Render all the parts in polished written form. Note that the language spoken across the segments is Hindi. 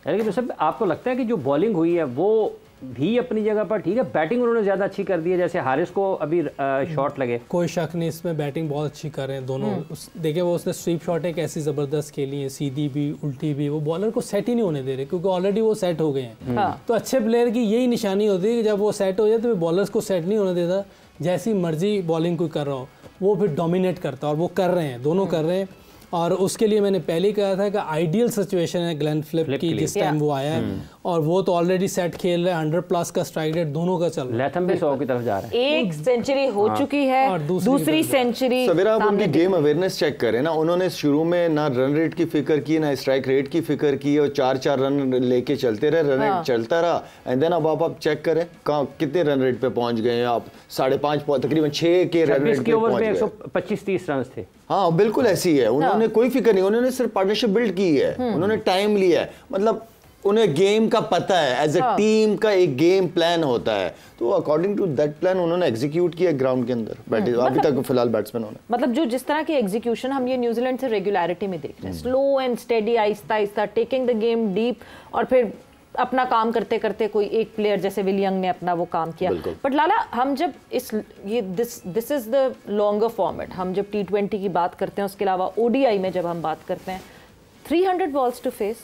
लेकिन सब आपको लगता है कि जो बॉलिंग हुई है वो भी अपनी जगह पर ठीक है, बैटिंग उन्होंने ज़्यादा अच्छी कर दी है, जैसे हारिस को अभी शॉट लगे, कोई शक नहीं इसमें, बैटिंग बहुत अच्छी कर रहे हैं दोनों। देखिए वो उसने स्वीप शॉट एक ऐसी ज़बरदस्त खेली है, सीधी भी उल्टी भी, वो बॉलर को सेट ही नहीं होने दे रहे क्योंकि ऑलरेडी वो सेट हो गए हैं। तो अच्छे प्लेयर की यही निशानी होती है कि जब वो सेट हो जाए तो बॉलर्स को सेट नहीं होने देता, जैसी मर्जी बॉलिंग कोई कर रहा हो वो फिर डोमिनेट करता है, और वो कर रहे हैं, दोनों कर रहे हैं। और उसके लिए मैंने पहले ही कहा था कि आइडियल सिचुएशन है ग्लेन फिलिप की जिस टाइम वो आया है, और वो तो ऑलरेडी सेट खेल रहा है, 100+ का स्ट्राइक रेट दोनों का चल रहा है, लैथम भी 100 की तरफ जा रहा है, एक सेंचुरी हो चुकी है और दूसरी सेंचुरी। सवेरा आप उनकी गेम अवेयरनेस चेक करें ना, उन्होंने शुरू में ना रन रेट की फिक्र की ना स्ट्राइक रेट की फिक्र की, और 4-4 रन लेके चलते रहे, रन रेट चलता रहा, एंड देन अब आप चेक करें कहाँ कितने रन रेट पे पहुंच गए हैं आप, 5.5 तकरीबन 6 के रन रेट पे पहुंच गए, 125-30 रन थे। हाँ बिल्कुल ऐसी है, उन्होंने कोई फिक्र नहीं, उन्होंने सिर्फ पार्टनरशिप बिल्ड की है, उन्होंने टाइम लिया है, मतलब उन्हें गेम का पता है, एज ए टीम का एक गेम प्लान होता है, तो अकॉर्डिंग टू दैट प्लान उन्होंने एग्जीक्यूट किया ग्राउंड के अंदर। अभी तक फिलहाल बैट्समैन होने मतलब जो जिस तरह की एग्जीक्यूशन हम ये न्यूजीलैंड से रेगुलरिटी में देख रहे हैं, slow and steady, Aahista Aahista taking the game deep, और फिर अपना काम करते करते कोई एक प्लेयर जैसे विलियंग ने अपना वो काम किया। बट लाला, हम जब this is the longer format, हम जब T20 की बात करते हैं, उसके अलावा ODI में जब हम बात करते हैं, 300 बॉल्स टू फेस,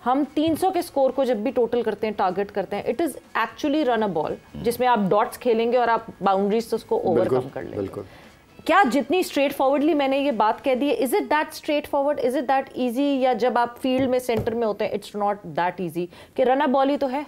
हम 300 के स्कोर को जब भी टोटल करते हैं, टारगेट करते हैं, it is actually run a ball जिसमें आप डॉट्स खेलेंगे और आप बाउंड्रीज तो उसको ओवरकम कर लेंगे। क्या जितनी स्ट्रेट फॉरवर्डली मैंने ये बात कह दी है, is it that straight forward, is it that easy, या जब आप फील्ड में सेंटर में होते हैं इट्स नॉट दैट इजी कि रन अ बॉल ही तो है?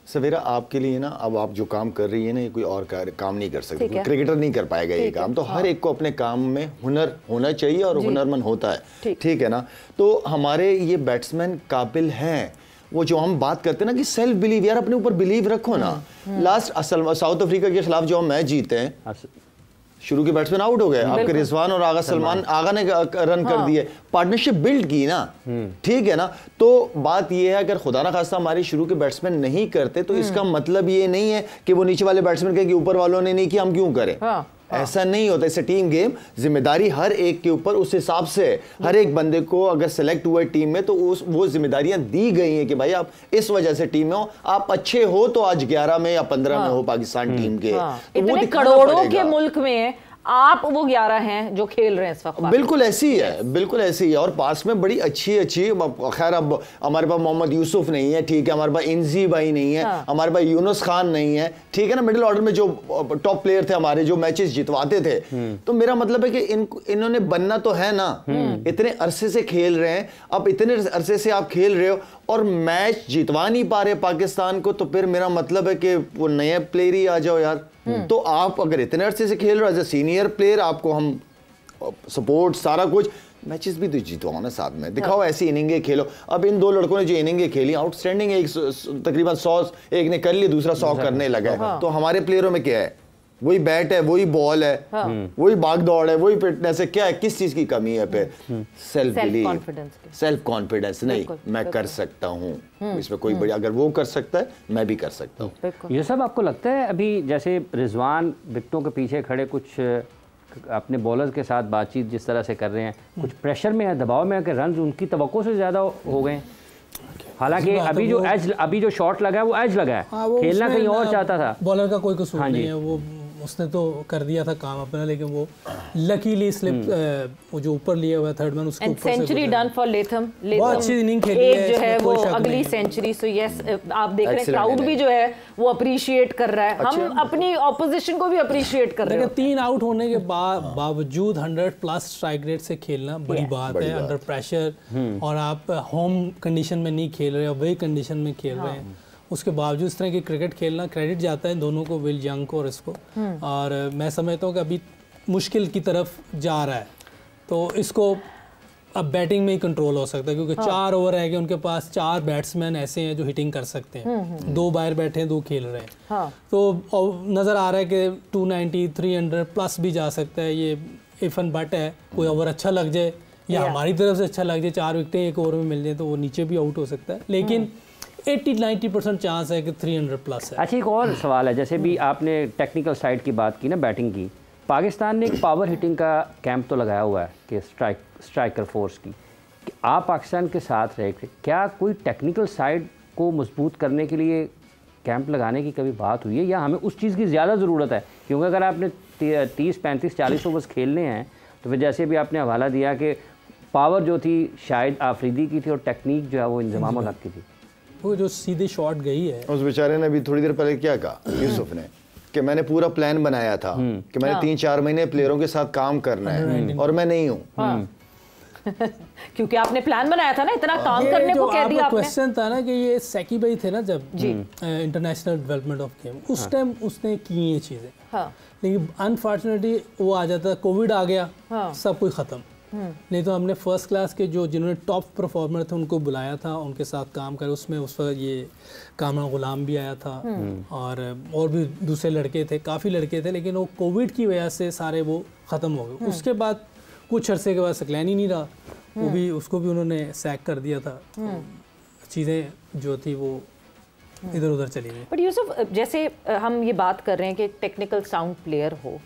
सवेरा आपके लिए ना, अब आप जो काम कर रही है ना, ये कोई और काम नहीं कर सकते, क्रिकेटर नहीं कर पाएगा ये काम, तो हर एक को अपने काम में हुनर होना चाहिए और हुनरमंद होता है, ठीक है ना। तो हमारे ये बैट्समैन काबिल हैं, वो जो हम बात करते हैं ना कि सेल्फ बिलीव, यार अपने ऊपर बिलीव रखो ना। लास्ट साउथ अफ्रीका के खिलाफ जो हम मैच जीते हैं, शुरू के बैट्समैन आउट हो गए, आपके रिजवान और आगा सलमान आगा ने रन कर दिए, पार्टनरशिप बिल्ड की ना, ठीक है ना। तो बात ये है, अगर खुदा ना खास्ता हमारे शुरू के बैट्समैन नहीं करते तो इसका मतलब ये नहीं है कि वो नीचे वाले बैट्समैन कहे कि ऊपर वालों ने नहीं किया हम क्यों करें, ऐसा नहीं होता। इसे टीम गेम, जिम्मेदारी हर एक के ऊपर उस हिसाब से, हर एक बंदे को अगर सेलेक्ट हुआ टीम में तो वो जिम्मेदारियां दी गई हैं कि भाई आप इस वजह से टीम में हो, आप अच्छे हो तो आज 11 में या 15 में हो पाकिस्तान टीम के, तो इतने करोड़ों के मुल्क में आप वो 11 हैं जो खेल रहे हैं इस वक्त। बिल्कुल ऐसी है, बिल्कुल ऐसी है। और पास में बड़ी अच्छी अच्छी, खैर अब हमारे पास मोहम्मद यूसुफ नहीं है, ठीक है, हमारे पास इंजी भाई नहीं है, हमारे पास यूनुस खान नहीं है, ठीक है ना। मिडिल ऑर्डर में जो टॉप प्लेयर थे हमारे, जो मैचेस जितवाते थे, तो मेरा मतलब है कि इन्होंने बनना तो है ना, इतने अरसे से खेल रहे हैं, अब इतने अरसे से आप खेल रहे हो और मैच जितवा नहीं पा रहे पाकिस्तान को, तो फिर मेरा मतलब है कि वो नए प्लेयर ही आ जाओ यार। तो आप अगर इतने अरसे से खेल रहे हो एज ए सीनियर प्लेयर, आपको हम सपोर्ट सारा कुछ, मैचेस भी तो जीतवाओ ना साथ में, दिखाओ ऐसी इनिंगे खेलो। अब इन दो लड़कों ने जो इनिंगे खेली आउटस्टैंडिंग, एक तकरीबन 100 एक ने कर लिया, दूसरा 100 करने लगा है। तो हमारे प्लेयरों में क्या है, वही बैट है, वही बॉल है, वही भाग दौड़ है, वही फिटनेस है, क्या है, किस चीज की कमी है? फिर सेल्फ बिलीव, सेल्फ कॉन्फिडेंस, नहीं मैं कर सकता हूँ, इसमें कोई बड़ी, अगर वो कर सकता है मैं भी कर सकता हूँ। ये सब आपको लगता है अभी जैसे रिजवान विकेटों के पीछे खड़े कुछ अपने बॉलर्स के साथ बातचीत जिस तरह से कर रहे हैं, कुछ प्रेशर में है, दबाव में है कि रन उनकी तवक्को से ज़्यादा हो गए? हालांकि अभी जो शॉट लगा है वो एज लगा है, खेलना कहीं और चाहता था, बॉलर का कोई कसूर नहीं है, वो उसने तो कर दिया था काम अपना, लेकिन वो लकीली स्लिप वो जो ऊपर लिया हुआ थर्ड मैन उसके ऊपर सेंचुरी डन फॉर लेथम, बहुत अच्छी इनिंग खेली है, जो है वो अगली सेंचुरी। सो यस, आप देख रहे हैं क्राउड भी जो है वो अप्रिशिएट कर रहा है, हम अपनी ऑपोजिशन को भी अप्रिशिएट कर रहे हैं। 3 आउट होने के बावजूद 100+ स्ट्राइक रेट से खेलना बड़ी बात है, अंडर प्रेशर, और आप होम कंडीशन में नहीं खेल रहे, अवे कंडीशन में खेल रहे हैं, उसके बावजूद इस तरह की क्रिकेट खेलना, क्रेडिट जाता है दोनों को, विल यंग को और इसको। और मैं समझता हूँ कि अभी मुश्किल की तरफ जा रहा है, तो इसको अब बैटिंग में ही कंट्रोल हो सकता है, क्योंकि 4 ओवर रह गए उनके पास, 4 बैट्समैन ऐसे हैं जो हिटिंग कर सकते हैं, 2 बाहर बैठे हैं, 2 खेल रहे हैं। तो नज़र आ रहा है कि 290 300+ भी जा सकता है, ये इफ एंड बट है, कोई ओवर अच्छा लग जाए या हमारी तरफ से अच्छा लग जाए, 4 विकेटें एक ओवर में मिल जाए तो वो नीचे भी आउट हो सकता है, लेकिन 80-90% चांस है कि 300+ है। अच्छा, एक और सवाल है, जैसे भी आपने टेक्निकल साइड की बात की ना, बैटिंग की, पाकिस्तान ने एक पावर हिटिंग का कैंप तो लगाया हुआ है कि स्ट्राइकर फोर्स की, कि आप पाकिस्तान के साथ रहे, क्या कोई टेक्निकल साइड को मजबूत करने के लिए कैंप लगाने की कभी बात हुई है, या हमें उस चीज़ की ज़्यादा ज़रूरत है? क्योंकि अगर आपने 30, 35, 40 ओवर्स खेलने हैं तो फिर जैसे भी आपने हवाला दिया कि पावर जो थी शायद आफरीदी की थी और टेक्निक जो है वो इंजमाम उल हक की थी। वो जो सीधे शॉट गई है, उस बेचारे ने भी थोड़ी देर पहले क्या कहा यूसुफ ने कि मैंने पूरा प्लान बनाया था कि मैंने 3-4 महीने प्लेयरों के साथ काम करना है और मैं नहीं हूँ। क्योंकि आपने प्लान बनाया था ना, इतना काम करने को कह दिया आपने। क्वेश्चन था ना कि ये सैकी भाई थे ना जब इंटरनेशनल डेवलपमेंट ऑफ गेम, उस टाइम उसने की ये चीज़ें, लेकिन अनफॉर्चुनेटली वो आ जाता, कोविड आ गया, सब कुछ ख़त्म। नहीं तो हमने फर्स्ट क्लास के जो जिन्होंने टॉप परफॉर्मर थे उनको बुलाया था, उनके साथ काम कर, उसमें उस वक्त ये कामरान गुलाम भी आया था और भी दूसरे लड़के थे, काफ़ी लड़के थे, लेकिन वो कोविड की वजह से सारे वो ख़त्म हो गए। उसके बाद कुछ अरसे के बाद सकलैन ही नहीं रहा, वो भी, उसको भी उन्होंने सैक कर दिया था, चीज़ें जो थी वो इधर उधर चली गई। बट यूसुफ, जैसे हम ये बात कर रहे हैं कि टेक्निकल साउंड प्लेयर हो,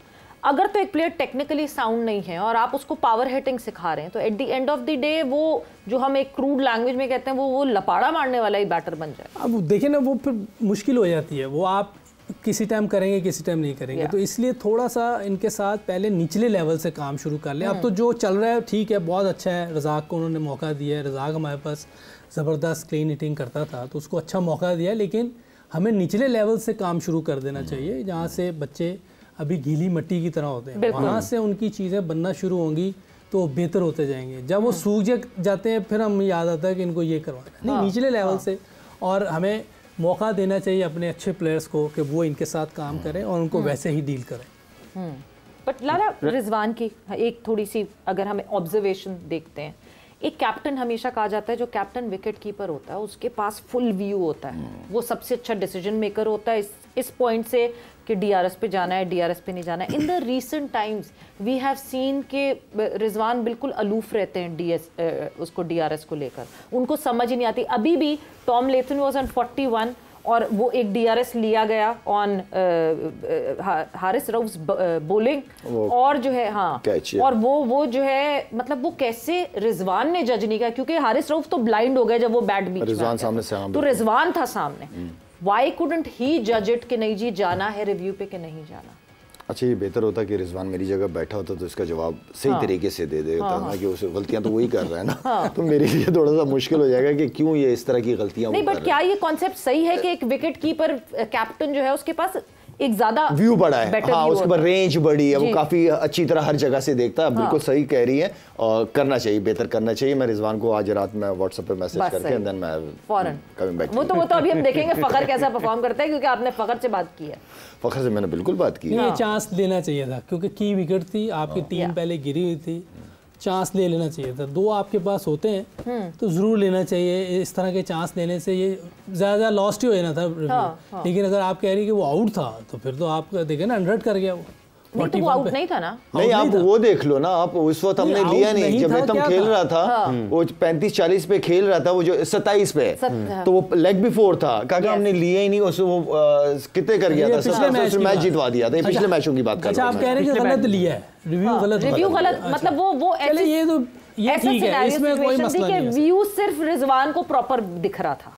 अगर तो एक प्लेयर टेक्निकली साउंड नहीं है और आप उसको पावर हिटिंग सिखा रहे हैं, तो at the end of the day वो जो हम एक क्रूड लैंग्वेज में कहते हैं वो लपाड़ा मारने वाला ही बैटर बन जाए। अब देखिए ना, वो फिर मुश्किल हो जाती है, वो आप किसी टाइम करेंगे, किसी टाइम नहीं करेंगे, तो इसलिए थोड़ा सा इनके साथ पहले निचले लेवल से काम शुरू कर लें। अब तो जो चल रहा है ठीक है, बहुत अच्छा है, रज़ाक को उन्होंने मौका दिया है, रज़ाक हमारे पास ज़बरदस्त क्लीन हिटिंग करता था तो उसको अच्छा मौका दिया है, लेकिन हमें निचले लेवल से काम शुरू कर देना चाहिए, जहाँ से बच्चे अभी गीली मिट्टी की तरह होते हैं, वहाँ से उनकी चीज़ें बनना शुरू होंगी तो बेहतर होते जाएंगे। जब वो सूख जाते हैं फिर हम याद आता है कि इनको ये करवाना है, नहीं, निचले लेवल से। और हमें मौका देना चाहिए अपने अच्छे प्लेयर्स को कि वो इनके साथ काम करें और उनको वैसे ही डील करें। बट लाला, रिजवान की एक थोड़ी सी अगर हमें ऑब्जर्वेशन देखते हैं, एक कैप्टन हमेशा कहा जाता है जो कैप्टन विकेट कीपर होता है उसके पास फुल व्यू होता है, वो सबसे अच्छा डिसीजन मेकर होता है इस पॉइंट से कि डीआरएस पे जाना है, डीआरएस पे नहीं जाना है। In the recent times we have seen K Rizwan बिल्कुल अलूफ रहते हैं उसको डीआरएस को लेकर, उनको समझ ही नहीं आती। अभी भी टॉम लेथन वाज ऑन 41 और वो एक डीआरएस लिया गया ऑन हारिस रऊफ बॉलिंग और जो है और वो जो है मतलब वो कैसे रिजवान ने जज नहीं किया, क्योंकि हारिस रऊफ तो ब्लाइंड हो गए जब वो बैट बीच में, तो रिजवान था सामने। Why couldn't he judge it कि नहीं जी जाना है रिव्यू पे कि नहीं जाना? अच्छा, ये बेहतर होता कि रिजवान मेरी जगह बैठा होता तो इसका जवाब सही तरीके से दे देता ना, कि उसे गलतियां तो वही कर रहा है ना, तो मेरे लिए थोड़ा सा मुश्किल हो जाएगा कि क्यों ये इस तरह की गलतियां नहीं। बट क्या ये कॉन्सेप्ट सही है कि एक विकेट कीपर कैप्टन जो है उसके पास एक ज्यादा व्यू बड़ा है, हाँ, उसके पास रेंज बड़ी है, वो काफी अच्छी तरह हर जगह से देखता है। बिल्कुल सही कह रही है, और करना चाहिए, बेहतर करना चाहिए। मैं रिजवान को आज रात में व्हाट्सएप पे मैसेज करके देन मैं फौरन कमिंग बैक। वो तो अभी हम देखेंगे फखर कैसा परफॉर्म करता है, क्योंकि आपने फखर से बात की है। फखर से मैंने बिल्कुल बात की, ये चांस देना चाहिए था क्योंकि की विकेट थी, आपकी टीम पहले गिरी हुई थी, चांस ले लेना चाहिए था। 2 आपके पास होते हैं तो जरूर लेना चाहिए, इस तरह के चांस लेने से ये ज़्यादा लॉस्ट ही हो जाना था। लेकिन अगर आप कह रही कि वो आउट था तो फिर तो आप देखें ना 100 कर गया वो। नहीं तो वो आउट नहीं था ना, नहीं आप वो देख लो ना, आप उस वक्त हमने लिया नहीं जब रितम खेल रहा था, वो 35-40 पे खेल रहा था, वो जो 27 पे तो वो लेग भी 4 था, कहा हमने लिया ही नहीं, वो कितने कर गया था, मैच जितवा दिया था। पिछले मैचों की बात कर रहा हूं। आप कह रहे हैं कि गलत लिया है, रिव्यू गलत, मतलब वो ये तो ये ठीक है, इसमें कोई मसला नहीं है। व्यू सिर्फ रिजवान को प्रॉपर दिख रहा था,